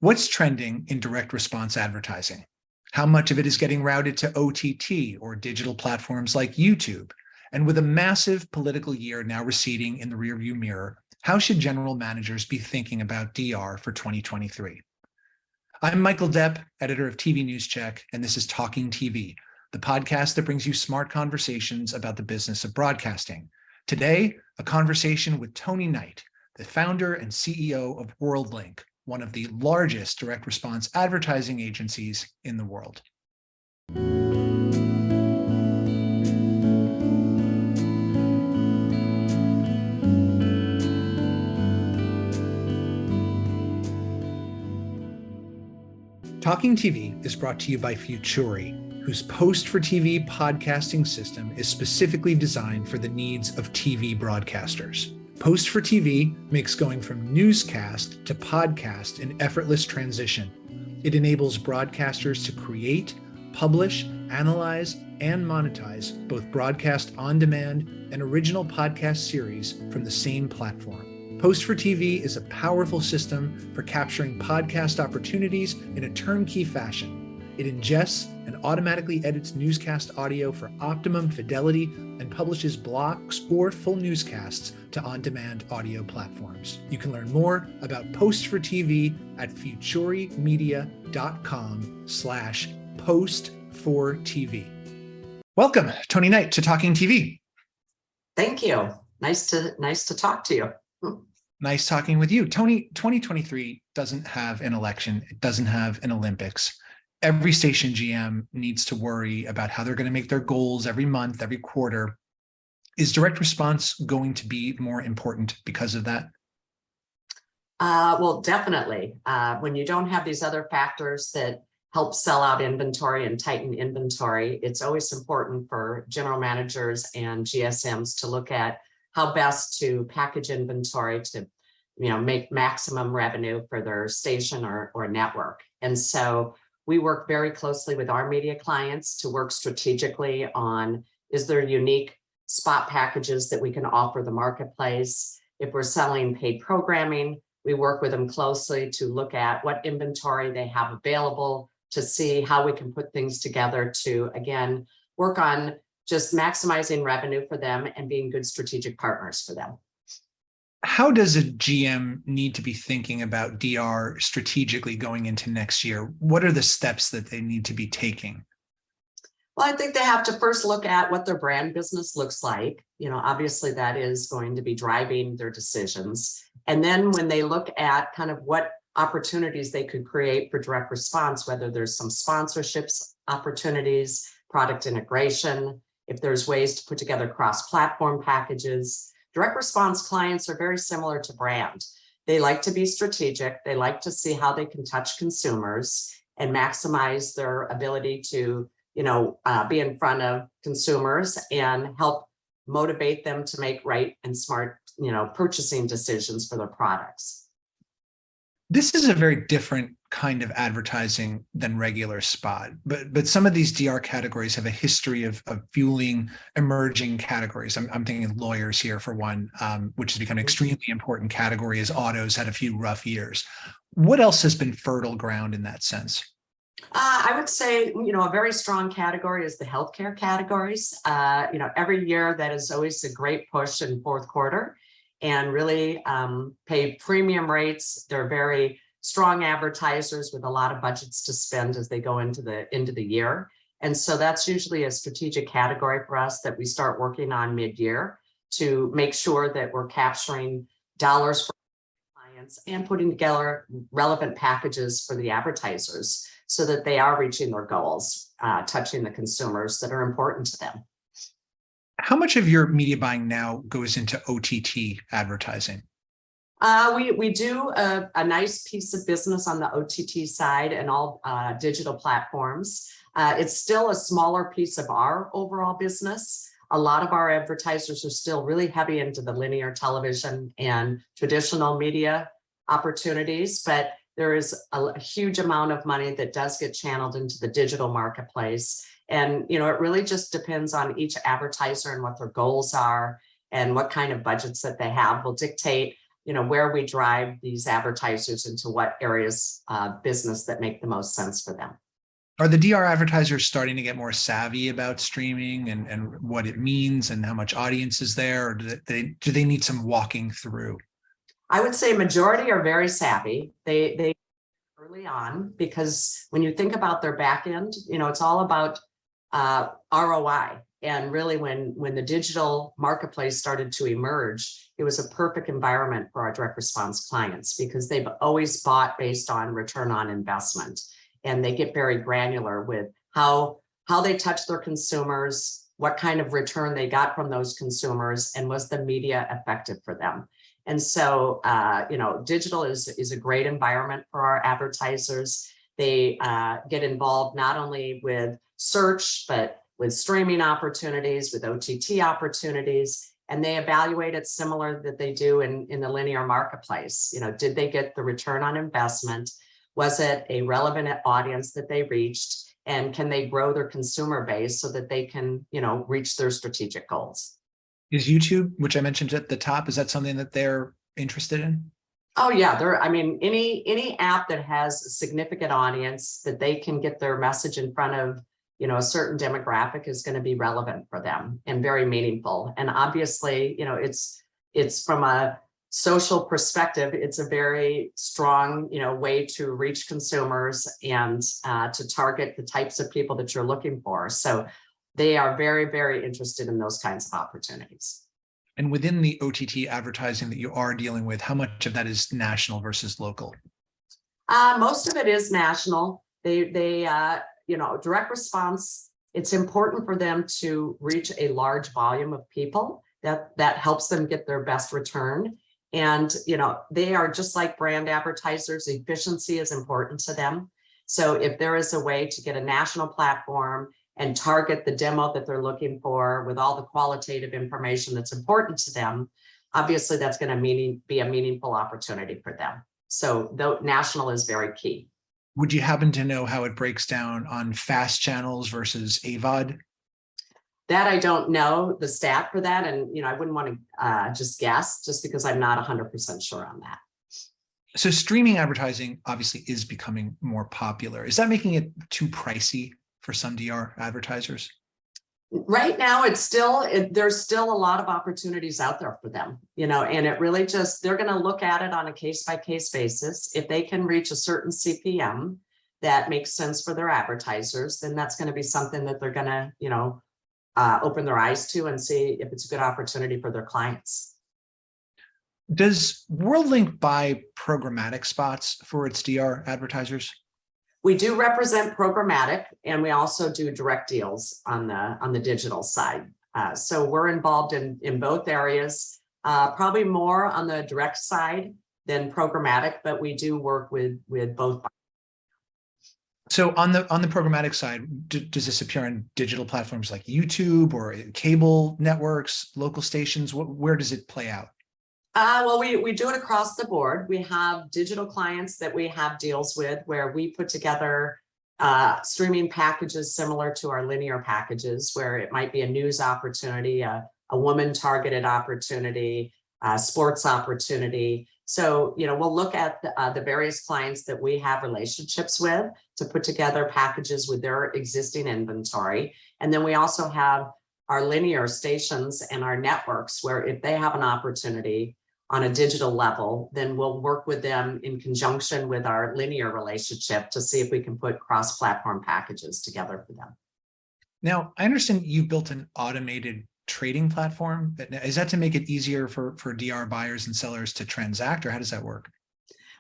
What's trending in direct response advertising? How much of it is getting routed to OTT or digital platforms like YouTube? And with a massive political year now receding in the rearview mirror, how should general managers be thinking about DR for 2023? I'm Michael Depp, editor of TVNewsCheck, and this is Talking TV, the podcast that brings you smart conversations about the business of broadcasting. Today, a conversation with Toni Knight, the founder and CEO of WorldLink, one of the largest direct response advertising agencies in the world. Talking TV is brought to you by Futuri, whose Post for TV podcasting system is specifically designed for the needs of TV broadcasters. Post for TV makes going from newscast to podcast an effortless transition. It enables broadcasters to create, publish, analyze, and monetize both broadcast on demand and original podcast series from the same platform. Post for TV is a powerful system for capturing podcast opportunities in a turnkey fashion. It ingests and automatically edits newscast audio for optimum fidelity and publishes blocks or full newscasts to on-demand audio platforms. You can learn more about Post for TV at futurimedia.com/post4tv. Welcome, Toni Knight, to Talking TV. Thank you. Nice to talk to you. Nice talking with you. Toni, 2023 doesn't have an election. It doesn't have an Olympics. Every station GM needs to worry about how they're going to make their goals every month, every quarter. Is direct response going to be more important because of that? Well, definitely. When you don't have these other factors that help sell out inventory and tighten inventory, it's always important for general managers and GSMs to look at how best to package inventory to, make maximum revenue for their station or network. And so we work very closely with our media clients to work strategically on, is there unique spot packages that we can offer the marketplace? If we're selling paid programming, we work with them closely to look at what inventory they have available to see how we can put things together to, again, work on just maximizing revenue for them and being good strategic partners for them. How does a GM need to be thinking about DR strategically going into next year? What are the steps that they need to be taking? Well, I think they have to first look at what their brand business looks like. Obviously that is going to be driving their decisions. And then when they look at kind of what opportunities they could create for direct response, whether there's some sponsorships opportunities, product integration, if there's ways to put together cross-platform packages. Direct response clients are very similar to brand. They like to be strategic. They like to see how they can touch consumers and maximize their ability to, be in front of consumers and help motivate them to make right and smart, purchasing decisions for their products. This is a very different kind of advertising than regular spot, but some of these DR categories have a history of fueling emerging categories. I'm thinking lawyers here for one, which has become an extremely important category as autos had a few rough years. What else has been fertile ground in that sense? I would say, a very strong category is the healthcare categories. Every year that is always a great push in fourth quarter and really pay premium rates. They're very strong advertisers with a lot of budgets to spend as they go into the year. And so that's usually a strategic category for us that we start working on mid-year to make sure that we're capturing dollars for clients and putting together relevant packages for the advertisers so that they are reaching their goals, touching the consumers that are important to them. How much of your media buying now goes into OTT advertising? We do a nice piece of business on the OTT side and all digital platforms. It's still a smaller piece of our overall business. A lot of our advertisers are still really heavy into the linear television and traditional media opportunities, but there is a huge amount of money that does get channeled into the digital marketplace. And, it really just depends on each advertiser and what their goals are and what kind of budgets that they have will dictate where we drive these advertisers into what areas of business that make the most sense for them. Are the DR advertisers starting to get more savvy about streaming and what it means and how much audience is there, or do they need some walking through? I would say majority are very savvy. They early on, because when you think about their back end, it's all about ROI. And really, when the digital marketplace started to emerge, it was a perfect environment for our direct response clients because they've always bought based on return on investment. And they get very granular with how they touch their consumers, what kind of return they got from those consumers, and was the media effective for them. And so, digital is a great environment for our advertisers. They get involved not only with search, but with streaming opportunities, with OTT opportunities, and they evaluate it similar that they do in the linear marketplace. Did they get the return on investment? Was it a relevant audience that they reached? And can they grow their consumer base so that they can, reach their strategic goals? Is YouTube, which I mentioned at the top, is that something that they're interested in? Oh yeah, any app that has a significant audience that they can get their message in front of, a certain demographic is going to be relevant for them and very meaningful. And obviously, it's from a social perspective, it's a very strong, way to reach consumers and to target the types of people that you're looking for. So they are very, very interested in those kinds of opportunities. And within the OTT advertising that you are dealing with, how much of that is national versus local? Most of it is national. They direct response, it's important for them to reach a large volume of people that helps them get their best return. And, they are just like brand advertisers. Efficiency is important to them. So if there is a way to get a national platform and target the demo that they're looking for with all the qualitative information that's important to them, obviously that's going to be a meaningful opportunity for them. So though national is very key. Would you happen to know how it breaks down on fast channels versus AVOD? That I don't know the stat for that. And, I wouldn't want to just guess just because I'm not 100% sure on that. So streaming advertising obviously is becoming more popular. Is that making it too pricey for some DR advertisers? Right now, there's still a lot of opportunities out there for them, and it really they're going to look at it on a case-by-case basis. If they can reach a certain CPM that makes sense for their advertisers, then that's going to be something that they're going to, open their eyes to and see if it's a good opportunity for their clients. Does WorldLink buy programmatic spots for its DR advertisers? We do represent programmatic, and we also do direct deals on the digital side. So we're involved in both areas, probably more on the direct side than programmatic, but we do work with both. So on the programmatic side, does this appear on digital platforms like YouTube or cable networks, local stations? Where does it play out? Well, we do it across the board. We have digital clients that we have deals with where we put together streaming packages similar to our linear packages, where it might be a news opportunity, a woman targeted opportunity, sports opportunity. So, we'll look at the various clients that we have relationships with to put together packages with their existing inventory. And then we also have our linear stations and our networks where if they have an opportunity on a digital level, then we'll work with them in conjunction with our linear relationship to see if we can put cross-platform packages together for them. Now, I understand you built an automated trading platform. Is that to make it easier for DR buyers and sellers to transact, or how does that work?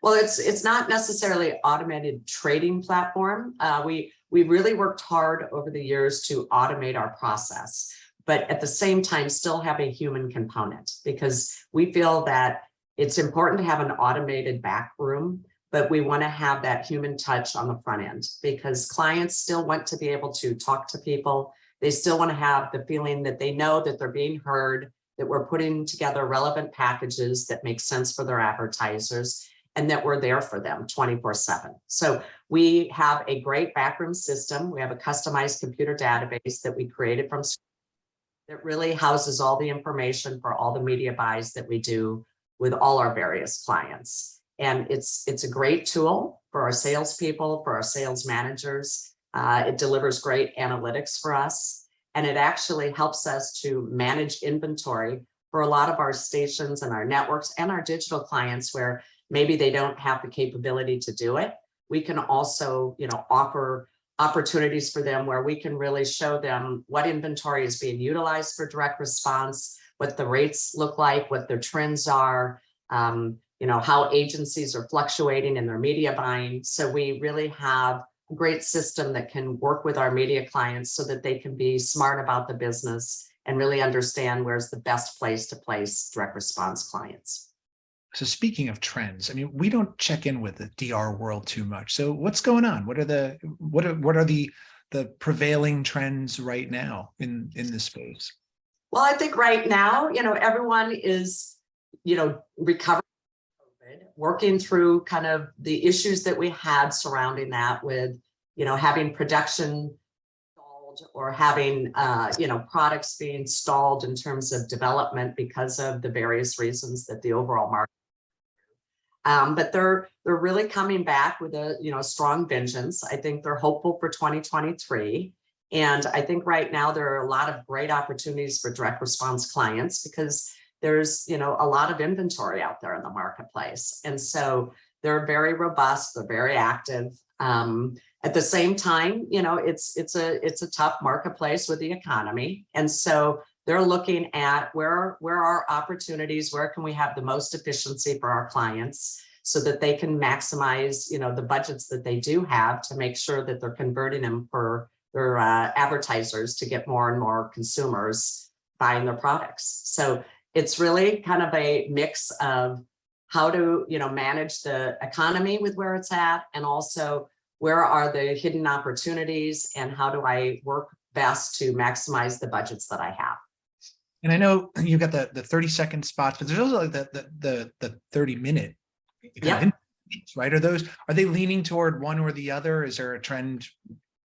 Well, it's not necessarily automated trading platform. We really worked hard over the years to automate our process, but at the same time still have a human component, because we feel that it's important to have an automated back room, but we want to have that human touch on the front end, because clients still want to be able to talk to people. They still want to have the feeling that they know that they're being heard, that we're putting together relevant packages that make sense for their advertisers, and that we're there for them 24/7. So we have a great backroom system. We have a customized computer database that we created from scratch that really houses all the information for all the media buys that we do with all our various clients. And it's a great tool for our salespeople, for our sales managers. It delivers great analytics for us. And it actually helps us to manage inventory for a lot of our stations and our networks and our digital clients where maybe they don't have the capability to do it. We can also, offer opportunities for them where we can really show them what inventory is being utilized for direct response, what the rates look like, what their trends are, how agencies are fluctuating in their media buying. So we really have a great system that can work with our media clients so that they can be smart about the business and really understand where's the best place to place direct response clients. So speaking of trends, I mean, we don't check in with the DR world too much. So what's going on? What are the prevailing trends right now in this space? Well, I think right now, everyone is, recovering from COVID, working through kind of the issues that we had surrounding that with, having production stalled or having, products being stalled in terms of development because of the various reasons that the overall market. But they're really coming back with a strong vengeance. I think they're hopeful for 2023. And I think right now there are a lot of great opportunities for direct response clients because there's a lot of inventory out there in the marketplace. And so they're very robust, they're very active. At the same time, it's a tough marketplace with the economy. And so they're looking at where are opportunities, where can we have the most efficiency for our clients so that they can maximize, the budgets that they do have to make sure that they're converting them for their advertisers to get more and more consumers buying their products. So it's really kind of a mix of how to, manage the economy with where it's at, and also where are the hidden opportunities and how do I work best to maximize the budgets that I have. And I know you've got the 30-second spots, but there's also like the 30-minute, Yep. Right? Are they leaning toward one or the other? Is there a trend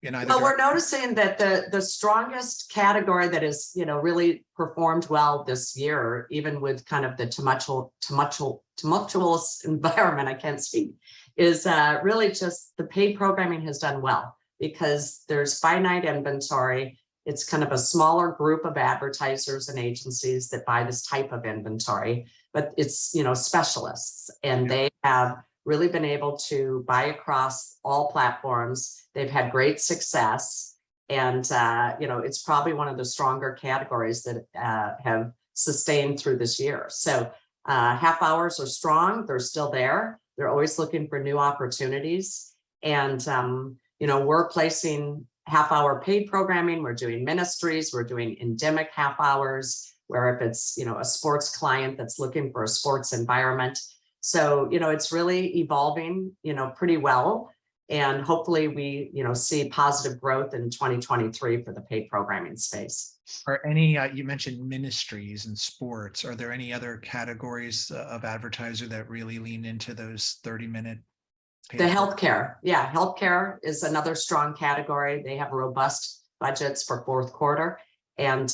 in either? Well, we're noticing that the strongest category that is, really performed well this year, even with kind of the tumultuous environment, I can't speak, is really just the paid programming has done well because there's finite inventory. It's kind of a smaller group of advertisers and agencies that buy this type of inventory, but it's, specialists, and they have really been able to buy across all platforms. They've had great success. And, it's probably one of the stronger categories that have sustained through this year. So half hours are strong. They're still there. They're always looking for new opportunities. And, we're placing half-hour paid programming. We're doing ministries. We're doing endemic half hours, where if it's, a sports client that's looking for a sports environment. So, it's really evolving, pretty well. And hopefully we, see positive growth in 2023 for the paid programming space. Are any, you mentioned ministries and sports, are there any other categories of advertiser that really lean into those 30-minute? The healthcare. Yeah, healthcare is another strong category. They have robust budgets for fourth quarter. And,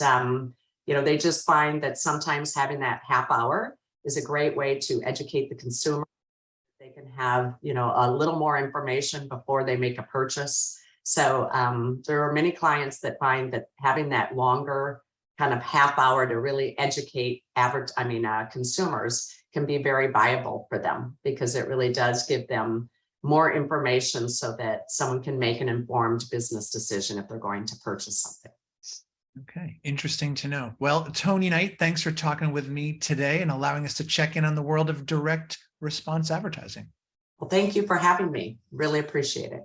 they just find that sometimes having that half hour is a great way to educate the consumer. They can have, a little more information before they make a purchase. So there are many clients that find that having that longer kind of half hour to really educate consumers can be very viable for them, because it really does give them more information so that someone can make an informed business decision if they're going to purchase something. Okay, interesting to know. Well, Toni Knight, thanks for talking with me today and allowing us to check in on the world of direct response advertising. Well, thank you for having me. Really appreciate it.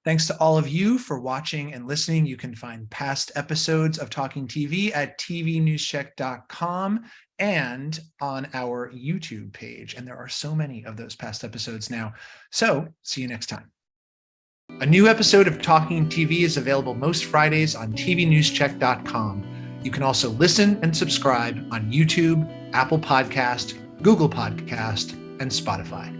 Thanks to all of you for watching and listening. You can find past episodes of Talking TV at TVNewsCheck.com and on our YouTube page. And there are so many of those past episodes now. So see you next time. A new episode of Talking TV is available most Fridays on TVNewsCheck.com. You can also listen and subscribe on YouTube, Apple Podcast, Google Podcast, and Spotify.